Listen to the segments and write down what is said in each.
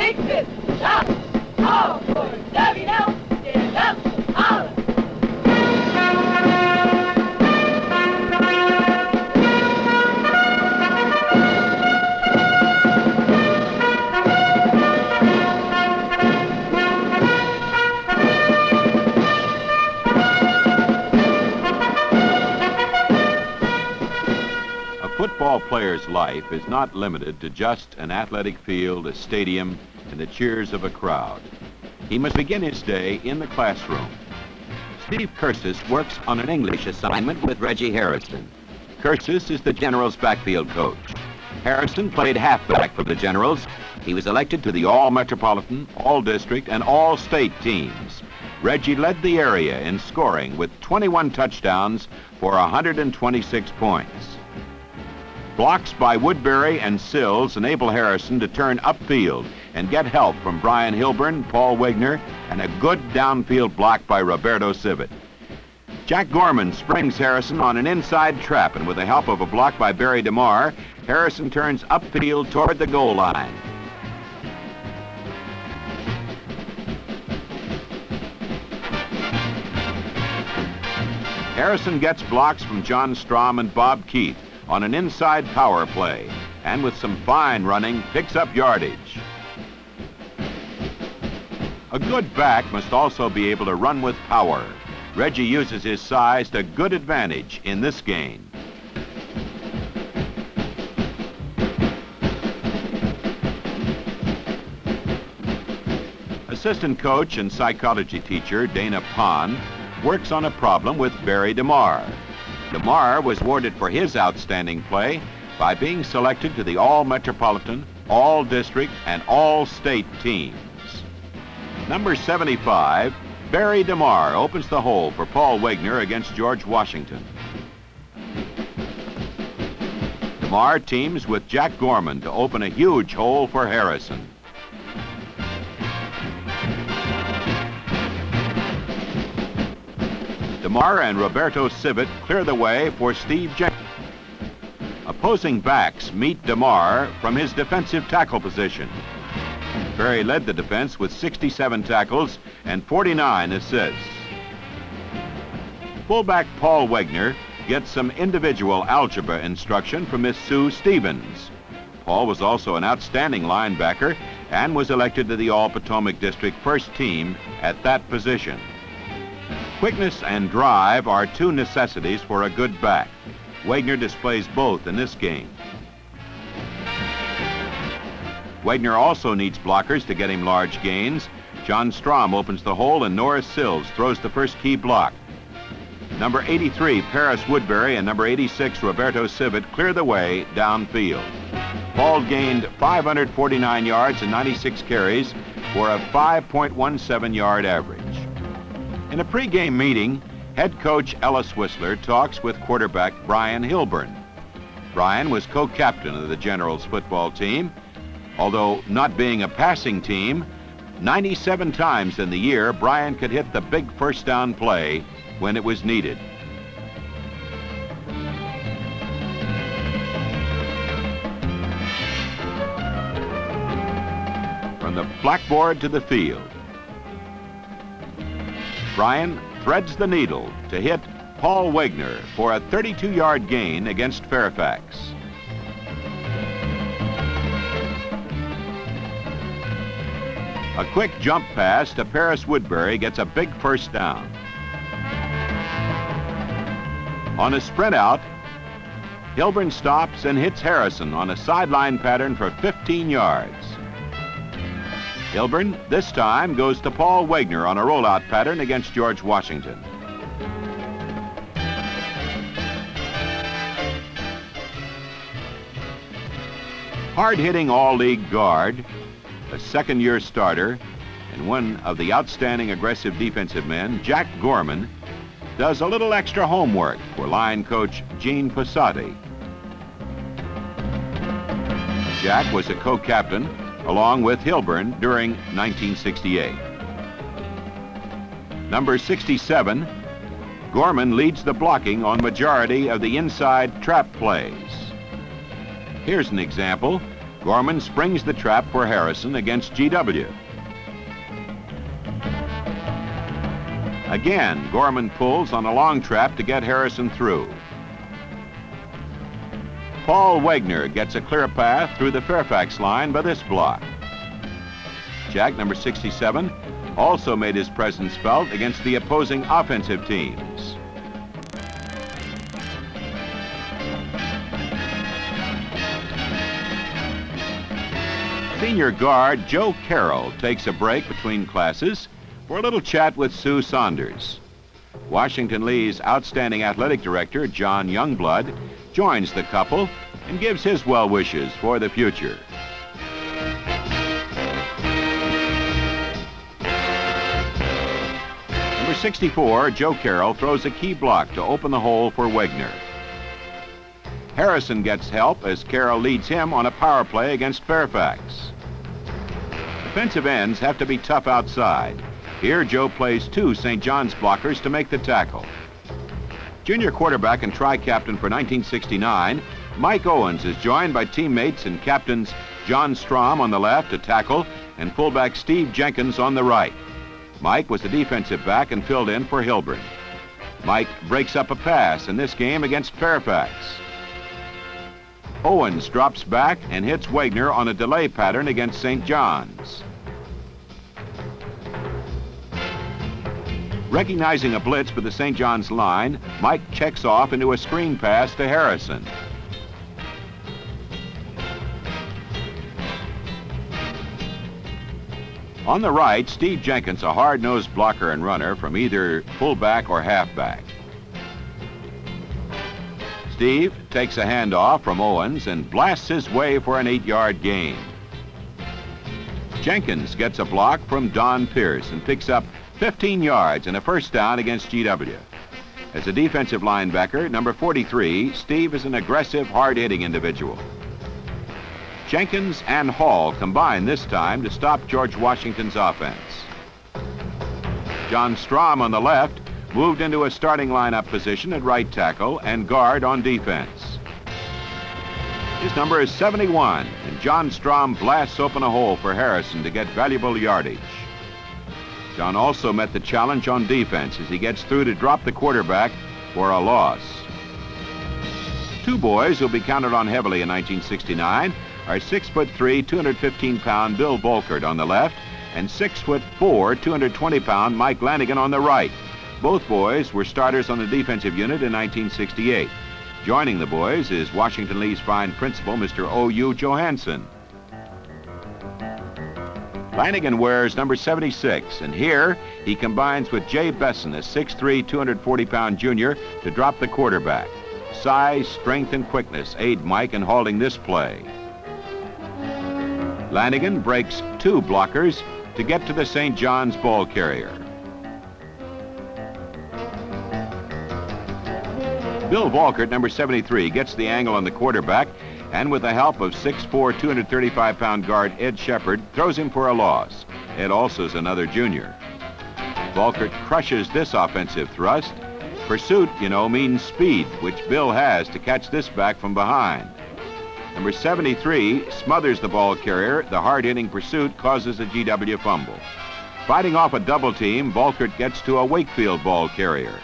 big fist, shout, all for W.L. Stand up, holler. A football player's life is not limited to just an athletic field, a stadium, and the cheers of a crowd. He must begin his day in the classroom. Steve Cursis works on an English assignment with Reggie Harrison. Cursis is the Generals' backfield coach. Harrison played halfback for the Generals. He was elected to the All-Metropolitan, All-District, and All-State teams. Reggie led the area in scoring with 21 touchdowns for 126 points. Blocks by Woodbury and Sills enable Harrison to turn upfield and get help from Brian Hilburn, Paul Wegner, and a good downfield block by Roberto Civet. Jack Gorman springs Harrison on an inside trap, and with the help of a block by Barry DeMar, Harrison turns upfield toward the goal line. Harrison gets blocks from John Strom and Bob Keith on an inside power play, and with some fine running, picks up yardage. A good back must also be able to run with power. Reggie uses his size to good advantage in this game. Assistant coach and psychology teacher Dana Pond works on a problem with Barry DeMar. DeMar was awarded for his outstanding play by being selected to the All-Metropolitan, All-District, and All-State teams. Number 75, Barry DeMar opens the hole for Paul Wegner against George Washington. DeMar teams with Jack Gorman to open a huge hole for Harrison. DeMar and Roberto Civet clear the way for Steve Jenkins. Opposing backs meet DeMar from his defensive tackle position. Barry led the defense with 67 tackles and 49 assists. Fullback Paul Wegner gets some individual algebra instruction from Miss Sue Stevens. Paul was also an outstanding linebacker and was elected to the All-Potomac District first team at that position. Quickness and drive are two necessities for a good back. Wegner displays both in this game. Wegner also needs blockers to get him large gains. John Strom opens the hole and Norris Sills throws the first key block. Number 83, Paris Woodbury, and number 86, Roberto Civet clear the way downfield. Paul gained 549 yards and 96 carries for a 5.17-yard average. In a pregame meeting, head coach Ellis Whistler talks with quarterback Brian Hilburn. Brian was co-captain of the Generals football team. Although not being a passing team, 97 times in the year, Brian could hit the big first down play when it was needed. From the blackboard to the field, Brian threads the needle to hit Paul Wegner for a 32-yard gain against Fairfax. A quick jump pass to Paris Woodbury gets a big first down. On a sprint out, Hilburn stops and hits Harrison on a sideline pattern for 15 yards. Hilburn, this time, goes to Paul Wegner on a rollout pattern against George Washington. Hard-hitting all-league guard, a second-year starter, and one of the outstanding aggressive defensive men, Jack Gorman, does a little extra homework for line coach Gene Passati. Jack was a co-captain along with Hilburn during 1968. Number 67, Gorman leads the blocking on majority of the inside trap plays. Here's an example Gorman springs the trap for Harrison against GW. Again, Gorman pulls on a long trap to get Harrison through. Paul Wegner gets a clear path through the Fairfax line by this block. Jack, number 67, also made his presence felt against the opposing offensive teams. Senior guard Joe Carroll takes a break between classes for a little chat with Sue Saunders. Washington Lee's outstanding athletic director, John Youngblood, joins the couple and gives his well wishes for the future. Number 64, Joe Carroll, throws a key block to open the hole for Wegner. Harrison gets help as Carroll leads him on a power play against Fairfax. Defensive ends have to be tough outside. Here, Joe plays two St. John's blockers to make the tackle. Junior quarterback and tri-captain for 1969, Mike Owens is joined by teammates and captains John Strom on the left to tackle and fullback Steve Jenkins on the right. Mike was the defensive back and filled in for Hilburn. Mike breaks up a pass in this game against Fairfax. Owens drops back and hits Wegner on a delay pattern against St. John's. Recognizing a blitz for the St. John's line, Mike checks off into a screen pass to Harrison. On the right, Steve Jenkins, a hard-nosed blocker and runner from either fullback or halfback. Steve takes a handoff from Owens and blasts his way for an 8-yard gain. Jenkins gets a block from Don Pierce and picks up 15 yards and a first down against GW. As a defensive linebacker, number 43, Steve is an aggressive, hard-hitting individual. Jenkins and Hall combine this time to stop George Washington's offense. John Strom on the left moved into a starting lineup position at right tackle and guard on defense. His number is 71, and John Strom blasts open a hole for Harrison to get valuable yardage. John also met the challenge on defense as he gets through to drop the quarterback for a loss. Two boys who'll be counted on heavily in 1969 are 6'3", 215-pound Bill Volkert on the left and 6'4", 220-pound Mike Lanigan on the right. Both boys were starters on the defensive unit in 1968. Joining the boys is Washington Lee's fine principal, Mr. O.U. Johansson. Lanigan wears number 76, and here he combines with Jay Besson, a 6'3", 240-pound junior, to drop the quarterback. Size, strength, and quickness aid Mike in halting this play. Lanigan breaks two blockers to get to the St. John's ball carrier. Bill Volkert, number 73, gets the angle on the quarterback and with the help of 6'4", 235-pound guard Ed Shepard, throws him for a loss. Ed also is another junior. Volkert crushes this offensive thrust. Pursuit, you know, means speed, which Bill has to catch this back from behind. Number 73 smothers the ball carrier. The hard-hitting Pursuit causes a GW fumble. Fighting off a double team, Volkert gets to a Wakefield ball carrier.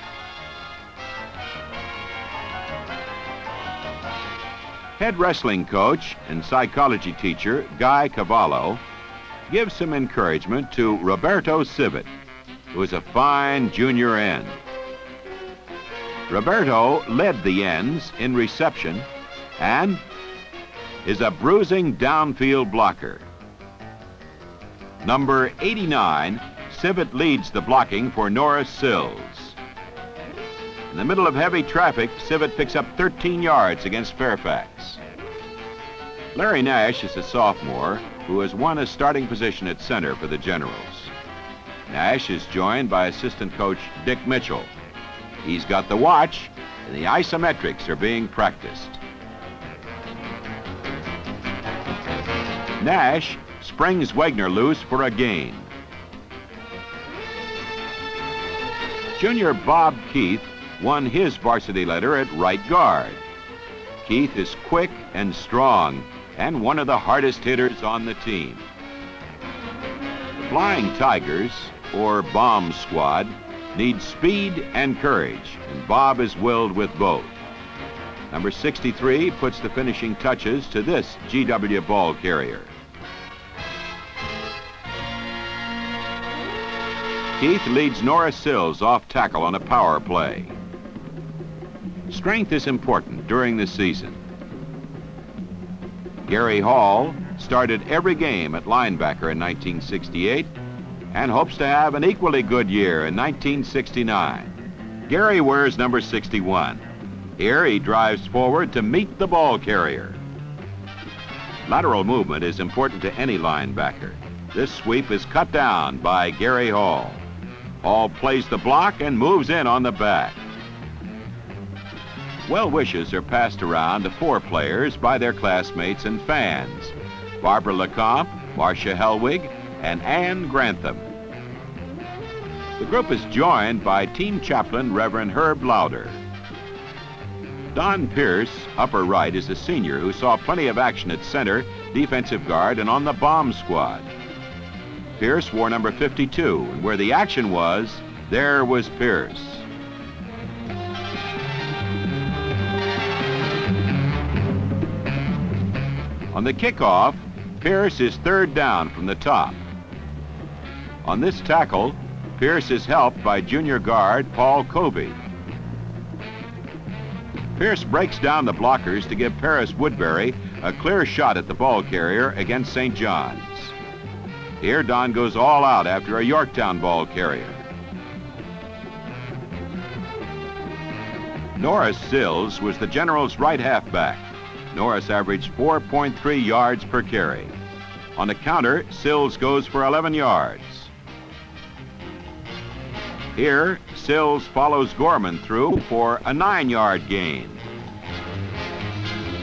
Head wrestling coach and psychology teacher Guy Cavallo gives some encouragement to Roberto Civet, who is a fine junior end. Roberto led the ends in reception and is a bruising downfield blocker. Number 89, Civet leads the blocking for Norris Sills. In the middle of heavy traffic, Civet picks up 13 yards against Fairfax. Larry Nash is a sophomore who has won a starting position at center for the Generals. Nash is joined by assistant coach Dick Mitchell. He's got the watch, and the isometrics are being practiced. Nash springs Wegner loose for a gain. Junior Bob Keith won his varsity letter at right guard. Keith is quick and strong and one of the hardest hitters on the team. The Flying Tigers, or Bomb Squad, need speed and courage, and Bob is willed with both. Number 63 puts the finishing touches to this GW ball carrier. Keith leads Norris Sills off tackle on a power play. Strength is important during the season. Gary Hall started every game at linebacker in 1968 and hopes to have an equally good year in 1969. Gary wears number 61. Here he drives forward to meet the ball carrier. Lateral movement is important to any linebacker. This sweep is cut down by Gary Hall. Hall plays the block and moves in on the back. Well wishes are passed around to 4 players by their classmates and fans: Barbara LeCompte, Marcia Helwig, and Ann Grantham. The group is joined by team chaplain Reverend Herb Lauder. Don Pierce, upper right, is a senior who saw plenty of action at center, defensive guard, and on the bomb squad. Pierce wore number 52, and where the action was, there was Pierce. On the kickoff, Pierce is third down from the top. On this tackle, Pierce is helped by junior guard Paul Kobe. Pierce breaks down the blockers to give Paris Woodbury a clear shot at the ball carrier against St. John's. Here, Don goes all out after a Yorktown ball carrier. Norris Sills was the General's right halfback. Norris averaged 4.3 yards per carry. On the counter, Sills goes for 11 yards. Here, Sills follows Gorman through for a 9-yard gain.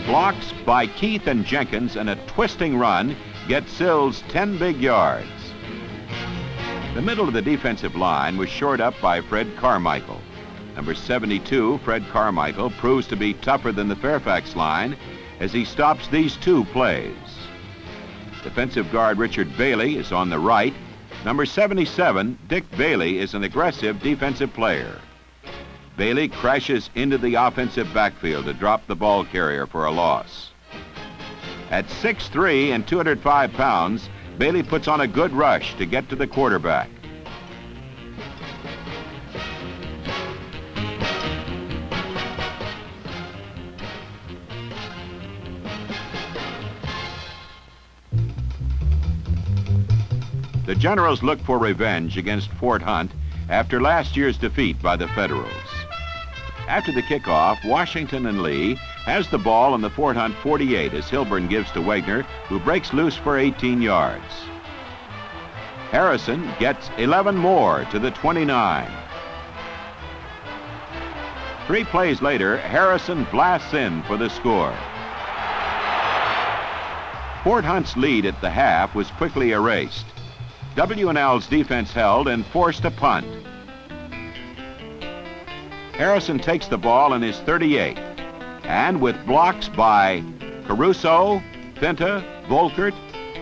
Blocks by Keith and Jenkins and a twisting run get Sills 10 big yards. The middle of the defensive line was shored up by Fred Carmichael. Number 72, Fred Carmichael, proves to be tougher than the Fairfax line as he stops these 2 plays. Defensive guard Richard Bailey is on the right. Number 77, Dick Bailey, is an aggressive defensive player. Bailey crashes into the offensive backfield to drop the ball carrier for a loss. At 6'3" and 205 pounds, Bailey puts on a good rush to get to the quarterback. The Generals look for revenge against Fort Hunt after last year's defeat by the Federals. After the kickoff, Washington and Lee has the ball on the Fort Hunt 48 as Hilburn gives to Wagner, who breaks loose for 18 yards. Harrison gets 11 more to the 29. 3 plays later, Harrison blasts in for the score. Fort Hunt's lead at the half was quickly erased. W&L's defense held and forced a punt. Harrison takes the ball in his 38, and with blocks by Caruso, Pinta, Volkert,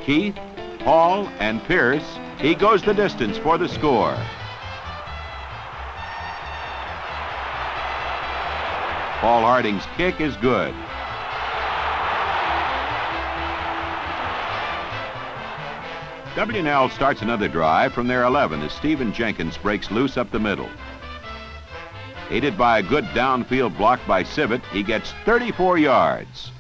Keith, Hall, and Pierce, he goes the distance for the score. Paul Harding's kick is good. W&L starts another drive from their 11 as Stephen Jenkins breaks loose up the middle. Aided by a good downfield block by Civet, he gets 34 yards.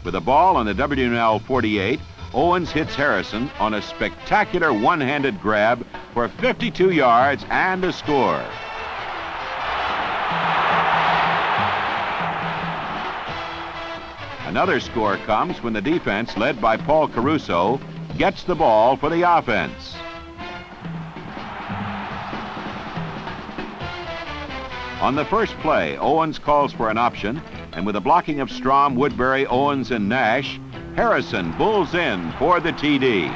With the ball on the W&L 48, Owens hits Harrison on a spectacular one-handed grab for 52 yards and a score. Another score comes when the defense, led by Paul Caruso, gets the ball for the offense. On the first play, Owens calls for an option, and with the blocking of Strom, Woodbury, Owens, and Nash, Harrison bulls in for the TD.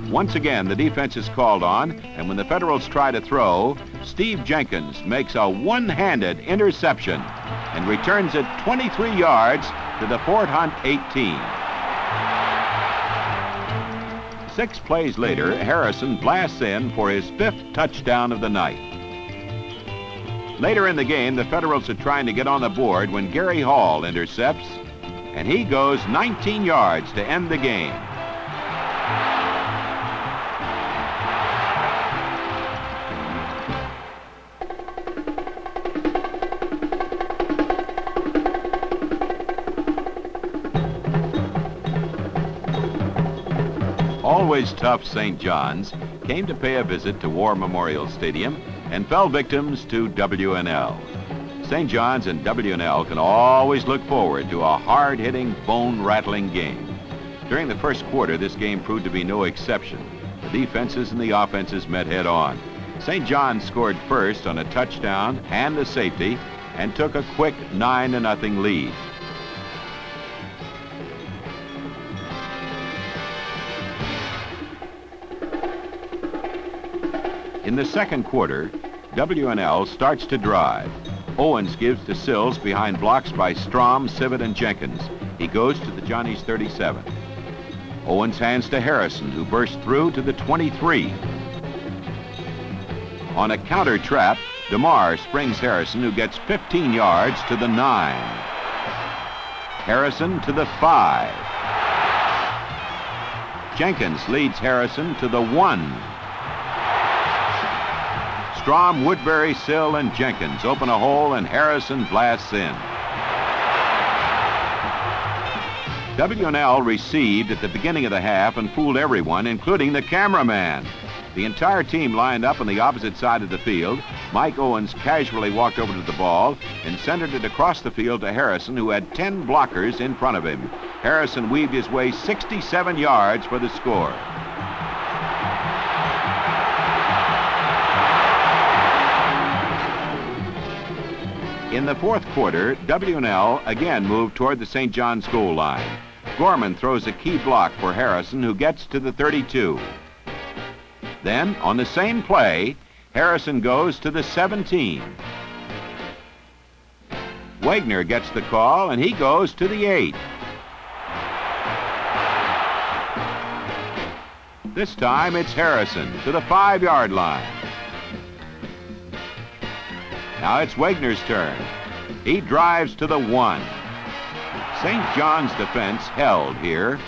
Once again, the defense is called on, and when the Federals try to throw, Steve Jenkins makes a one-handed interception and returns it 23 yards to the Fort Hunt 18. 6 plays later, Harrison blasts in for his 5th touchdown of the night. Later in the game, the Federals are trying to get on the board when Gary Hall intercepts, and he goes 19 yards to end the game. Always tough St. John's came to pay a visit to War Memorial Stadium and fell victims to WNL. St. John's and WNL can always look forward to a hard-hitting, bone-rattling game. During the first quarter, this game proved to be no exception. The defenses and the offenses met head-on. St. John's scored first on a touchdown and a safety and took a quick 9-0 lead. In the second quarter, WNL starts to drive. Owens gives to Sills behind blocks by Strom, Sivet, and Jenkins. He goes to the Johnnies' 37. Owens hands to Harrison, who bursts through to the 23. On a counter trap, DeMar springs Harrison, who gets 15 yards to the 9. Harrison to the 5. Jenkins leads Harrison to the 1. Strom, Woodbury, Sill, and Jenkins open a hole, and Harrison blasts in. WNL received at the beginning of the half and fooled everyone, including the cameraman. The entire team lined up on the opposite side of the field. Mike Owens casually walked over to the ball and centered it across the field to Harrison, who had 10 blockers in front of him. Harrison weaved his way 67 yards for the score. In the fourth quarter, WNL again moved toward the St. John's goal line. Gorman throws a key block for Harrison, who gets to the 32. Then, on the same play, Harrison goes to the 17. Wagner gets the call, and he goes to the 8. This time, it's Harrison to the 5-yard line. Now it's Wagner's turn. He drives to the 1. St. John's defense held here,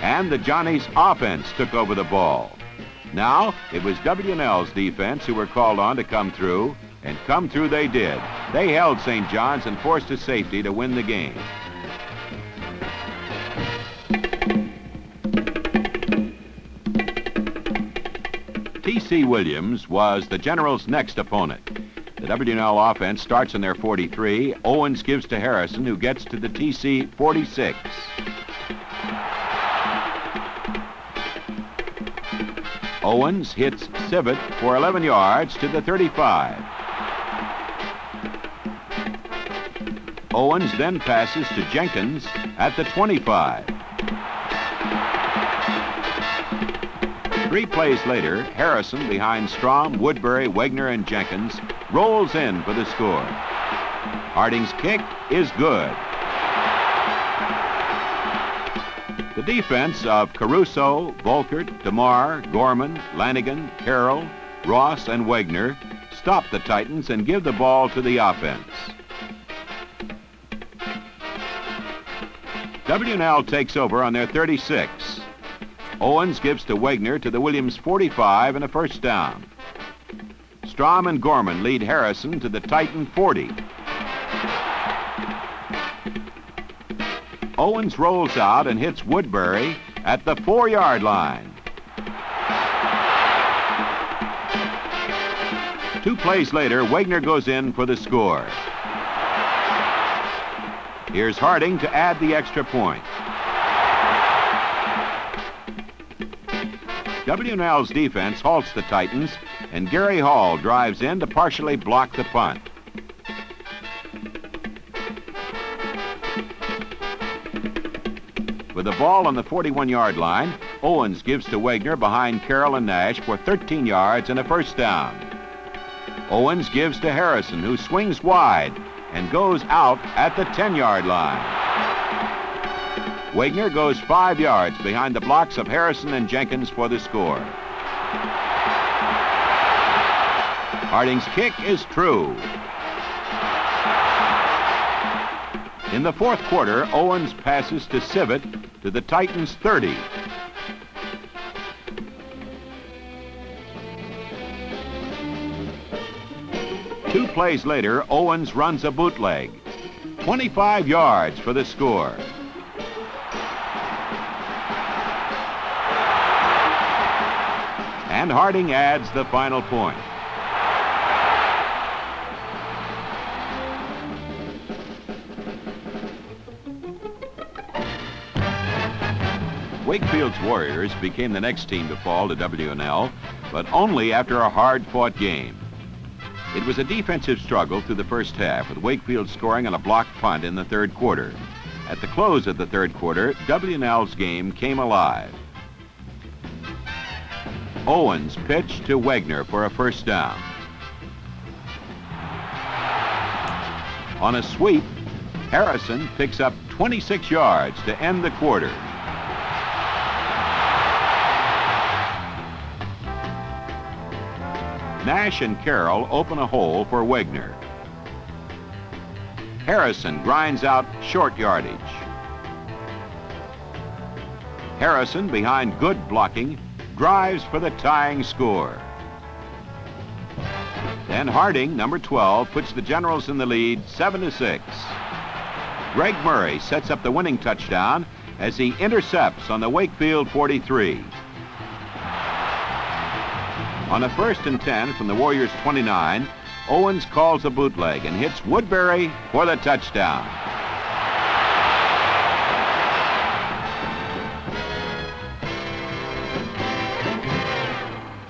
and the Johnnies' offense took over the ball. Now it was WNL's defense who were called on to come through, and come through they did. They held St. John's and forced a safety to win the game. T.C. Williams was the Generals' next opponent. The WNL offense starts in their 43. Owens gives to Harrison, who gets to the TC 46. Owens hits Sivet for 11 yards to the 35. Owens then passes to Jenkins at the 25. 3 plays later, Harrison, behind Strom, Woodbury, Wagner, and Jenkins, rolls in for the score. Harding's kick is good. The defense of Caruso, Volkert, DeMar, Gorman, Lanigan, Carroll, Ross, and Wagner stop the Titans and give the ball to the offense. WNL takes over on their 36. Owens gives to Wagner to the Williams 45 and a first down. Strom and Gorman lead Harrison to the Titan 40. Owens rolls out and hits Woodbury at the 4-yard line. 2 plays later, Wagner goes in for the score. Here's Harding to add the extra point. WNL's defense halts the Titans, and Gary Hall drives in to partially block the punt. With the ball on the 41-yard line, Owens gives to Wagner behind Carroll and Nash for 13 yards and a first down. Owens gives to Harrison, who swings wide and goes out at the 10-yard line. Wagner goes 5 yards behind the blocks of Harrison and Jenkins for the score. Harding's kick is true. In the fourth quarter, Owens passes to Civet to the Titans' 30. Two plays later, Owens runs a bootleg. 25 yards for the score. And Harding adds the final point. Wakefield's Warriors became the next team to fall to W&L, but only after a hard-fought game. It was a defensive struggle through the first half, with Wakefield scoring on a blocked punt in the third quarter. At the close of the third quarter, W&L's game came alive. Owens pitched to Wagner for a first down. On a sweep, Harrison picks up 26 yards to end the quarter. Nash and Carroll open a hole for Wagner. Harrison grinds out short yardage. Harrison, behind good blocking, drives for the tying score. Then Harding, number 12, puts the Generals in the lead 7-6. Greg Murray sets up the winning touchdown as he intercepts on the Wakefield 43. On a 1st and 10 from the Warriors' 29, Owens calls a bootleg and hits Woodbury for the touchdown.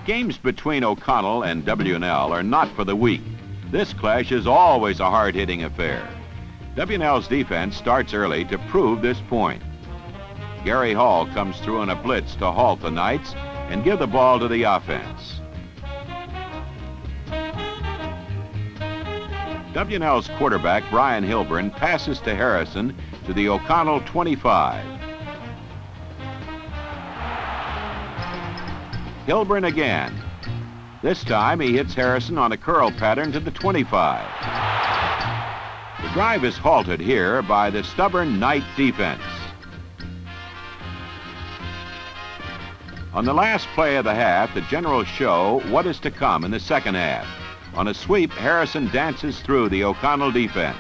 Games between O'Connell and W&L are not for the weak. This clash is always a hard-hitting affair. W&L's defense starts early to prove this point. Gary Hall comes through in a blitz to halt the Knights and give the ball to the offense. W&L's quarterback, Brian Hilburn, passes to Harrison to the O'Connell 25. Hilburn again. This time he hits Harrison on a curl pattern to the 25. The drive is halted here by the stubborn Knight defense. On the last play of the half, the Generals show what is to come in the second half. On a sweep, Harrison dances through the O'Connell defense.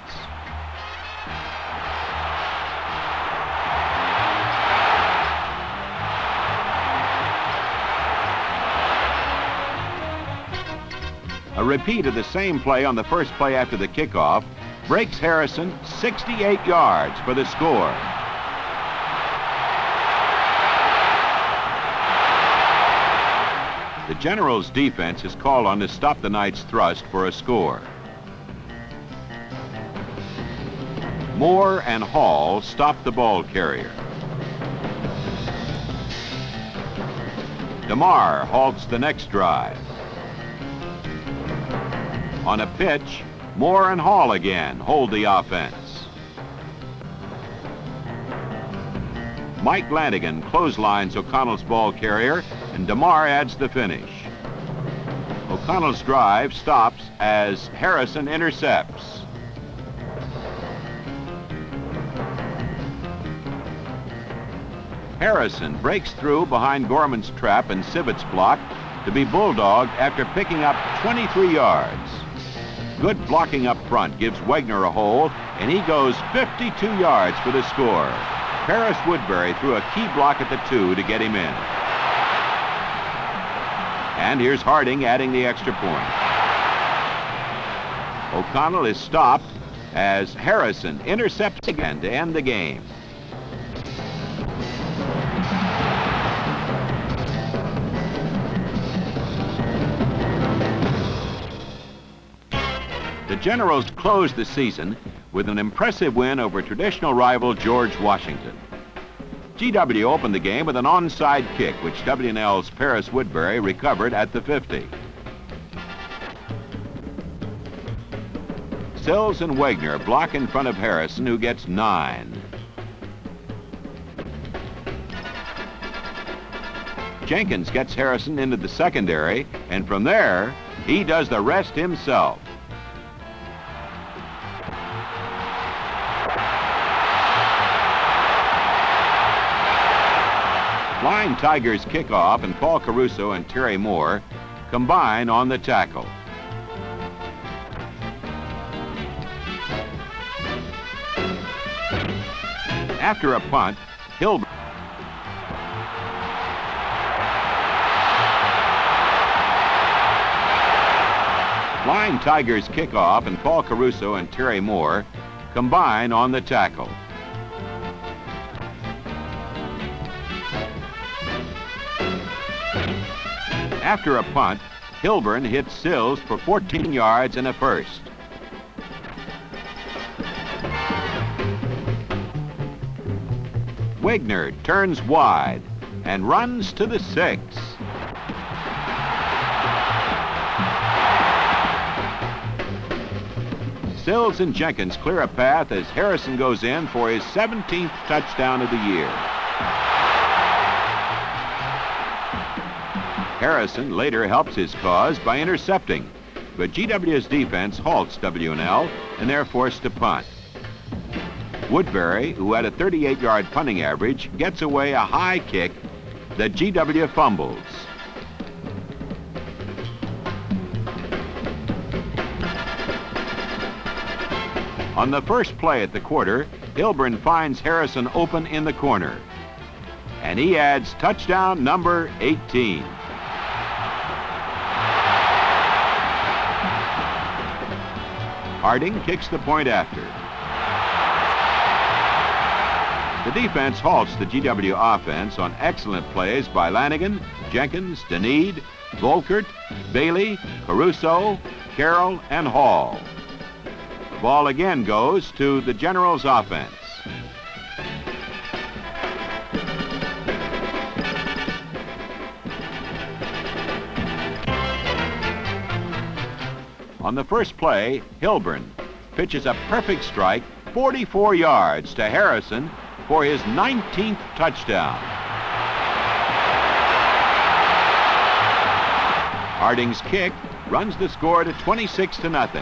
A repeat of the same play on the first play after the kickoff breaks Harrison 68 yards for the score. The Generals' defense is called on to stop the Knights' thrust for a score. Moore and Hall stop the ball carrier. DeMar halts the next drive. On a pitch, Moore and Hall again hold the offense. Mike Lanigan clotheslines O'Connell's ball carrier, and DeMar adds the finish. O'Connell's drive stops as Harrison intercepts. Harrison breaks through behind Gorman's trap and Civet's block to be bulldogged after picking up 23 yards. Good blocking up front gives Wagner a hole, and he goes 52 yards for the score. Paris Woodbury threw a key block at the 2 to get him in. And here's Harding adding the extra point. O'Connell is stopped as Harrison intercepts again to end the game. The Generals closed the season with an impressive win over traditional rival George Washington. GW opened the game with an onside kick, which W&L's Paris Woodbury recovered at the 50. Sills and Wagner block in front of Harrison, who gets 9. Jenkins gets Harrison into the secondary, and from there, he does the rest himself. Flying Tigers kickoff, and Paul Caruso and Terry Moore combine on the tackle. After a punt, Hilburn Flying Tigers kickoff, and Paul Caruso and Terry Moore combine on the tackle. After a punt, Hilburn hits Sills for 14 yards and a first. Wagner turns wide and runs to the 6. Sills and Jenkins clear a path as Harrison goes in for his 17th touchdown of the year. Harrison later helps his cause by intercepting, but GW's defense halts W&L, and they're forced to punt. Woodbury, who had a 38-yard punting average, gets away a high kick that GW fumbles. On the first play at the quarter, Hilburn finds Harrison open in the corner, and he adds touchdown number 18. Harding kicks the point after. The defense halts the GW offense on excellent plays by Lanigan, Jenkins, Denede, Volkert, Bailey, Caruso, Carroll, and Hall. The ball again goes to the Generals' offense. On the first play, Hilburn pitches a perfect strike 44 yards to Harrison for his 19th touchdown. Harding's kick runs the score to 26-0.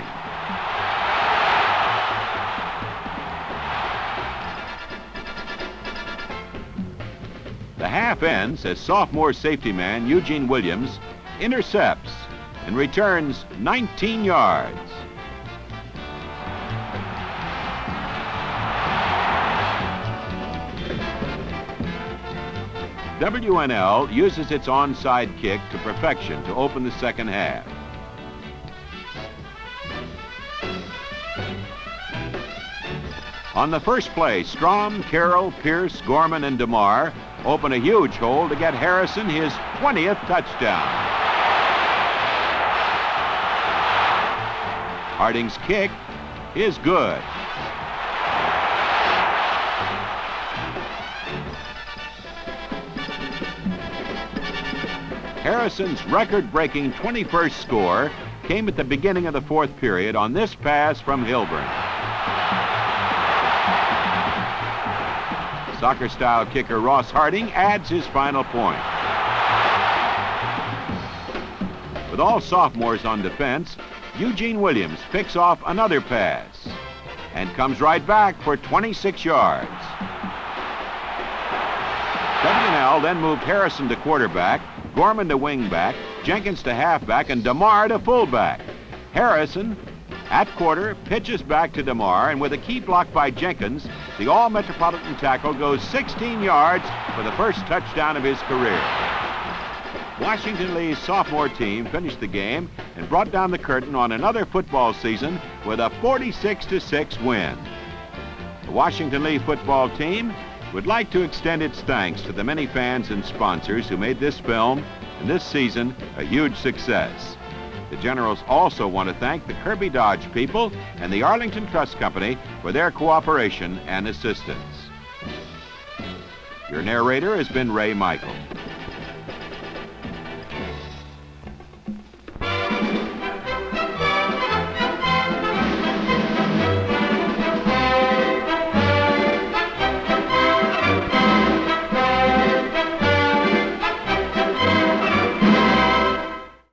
The half ends as sophomore safety man Eugene Williams intercepts and returns 19 yards. W&L uses its onside kick to perfection to open the second half. On the first play, Strom, Carroll, Pierce, Gorman, and DeMar open a huge hole to get Harrison his 20th touchdown. Harding's kick is good. Harrison's record-breaking 21st score came at the beginning of the fourth period on this pass from Hilburn. Soccer-style kicker Ross Harding adds his final point. With all sophomores on defense, Eugene Williams picks off another pass and comes right back for 26 yards. W&L then moved Harrison to quarterback, Gorman to wingback, Jenkins to halfback, and DeMar to fullback. Harrison, at quarter, pitches back to DeMar, and with a key block by Jenkins, the All-Metropolitan tackle goes 16 yards for the first touchdown of his career. Washington Lee's sophomore team finished the game and brought down the curtain on another football season with a 46-6 win. The Washington Lee football team would like to extend its thanks to the many fans and sponsors who made this film and this season a huge success. The Generals also want to thank the Kirby Dodge people and the Arlington Trust Company for their cooperation and assistance. Your narrator has been Ray Michael.